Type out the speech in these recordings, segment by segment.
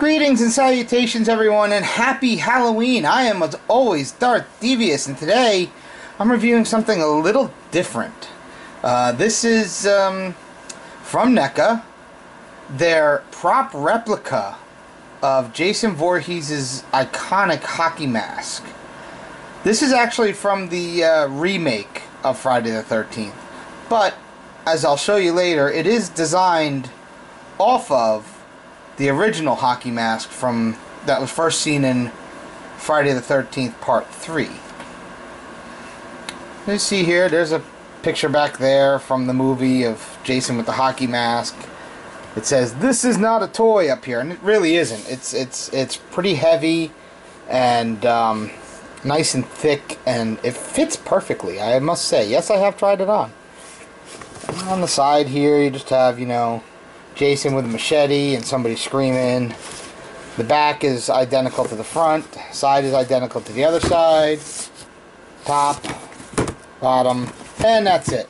Greetings and salutations, everyone, and happy Halloween. I am, as always, Darth Devious, and today I'm reviewing something a little different. This is from NECA, their prop replica of Jason Voorhees' iconic hockey mask. This is actually from the remake of Friday the 13th, but as I'll show you later, it is designed off of the original hockey mask from that was first seen in Friday the 13th Part 3. You see here, there's a picture back there from the movie of Jason with the hockey mask. It says, "This is not a toy" up here, and it really isn't. It's pretty heavy and nice and thick, and it fits perfectly, I must say. Yes, I have tried it on. On the side here, you just have, you know, Jason with a machete and somebody screaming. The back is identical to the front. Side is identical to the other side. Top, bottom, and that's it.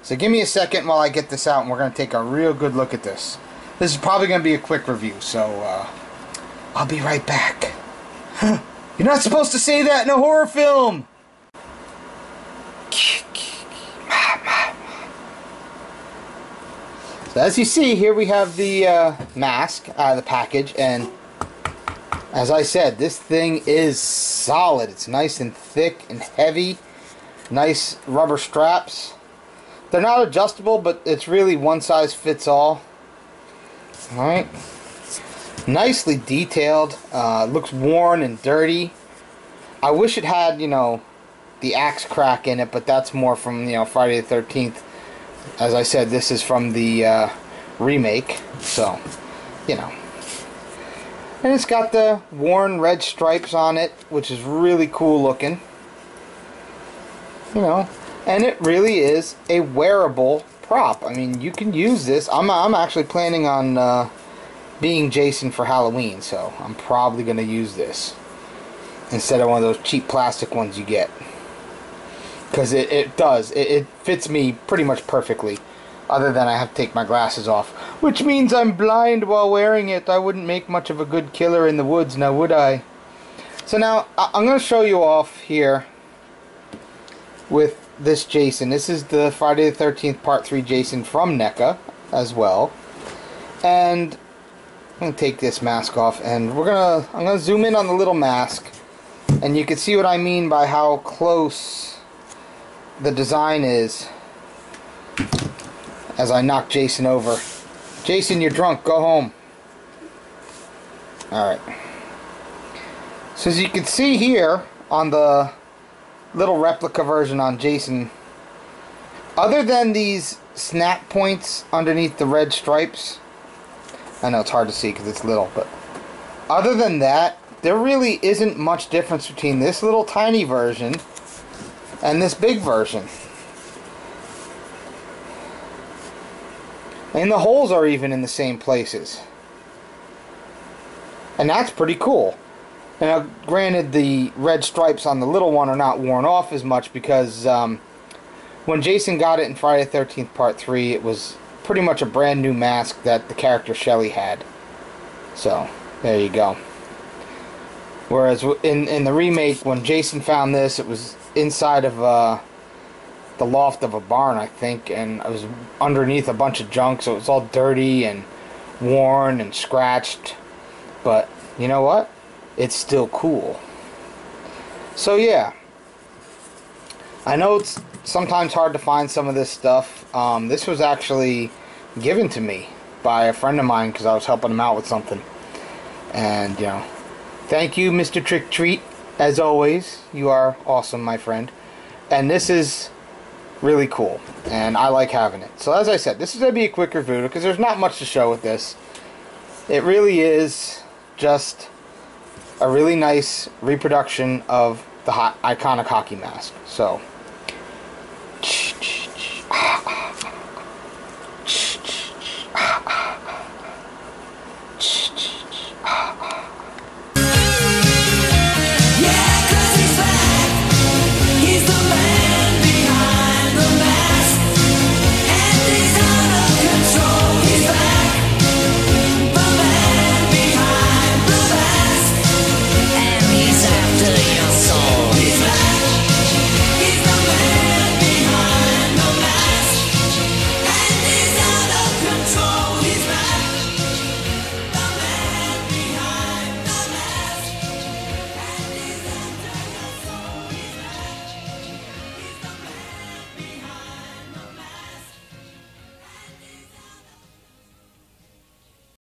So give me a second while I get this out, and we're going to take a real good look at this. This is probably going to be a quick review, so I'll be right back. You're not supposed to say that in a horror film! So as you see, here we have the mask out of the package, and as I said, this thing is solid. It's nice and thick and heavy. Nice rubber straps. They're not adjustable, but it's really one size fits all. Alright. Nicely detailed. Looks worn and dirty. I wish it had, you know, the axe crack in it, but that's more from, you know, Friday the 13th. As I said, this is from the remake, so, you know. And it's got the worn red stripes on it, which is really cool looking. You know, and it really is a wearable prop. I mean, you can use this. I'm actually planning on being Jason for Halloween, so I'm probably going to use this instead of one of those cheap plastic ones you get. Because it fits me pretty much perfectly, other than I have to take my glasses off, which means I'm blind while wearing it. I wouldn't make much of a good killer in the woods, now would I? So now, I'm going to show you off here with this Jason. This is the Friday the 13th Part 3 Jason from NECA as well. And I'm going to take this mask off, and I'm going to zoom in on the little mask, and you can see what I mean by how close the design is as I knock Jason over. Jason, you're drunk. Go home. Alright. So as you can see here on the little replica version on Jason, other than these snap points underneath the red stripes, I know it's hard to see because it's little, but other than that, there really isn't much difference between this little tiny version and this big version. And the holes are even in the same places. And that's pretty cool. Now, granted, the red stripes on the little one are not worn off as much because when Jason got it in Friday the 13th Part 3, it was pretty much a brand new mask that the character Shelly had. So, there you go. Whereas in the remake, when Jason found this, it was inside of the loft of a barn, I think, and it was underneath a bunch of junk, so it was all dirty and worn and scratched. But you know what? It's still cool. So yeah, I know it's sometimes hard to find some of this stuff. This was actually given to me by a friend of mine because I was helping him out with something. And, you know, thank you, Mr. Trick Treat. As always, you are awesome, my friend. And this is really cool, and I like having it. So as I said, this is going to be a quick review because there's not much to show with this. It really is just a really nice reproduction of the iconic hockey mask. So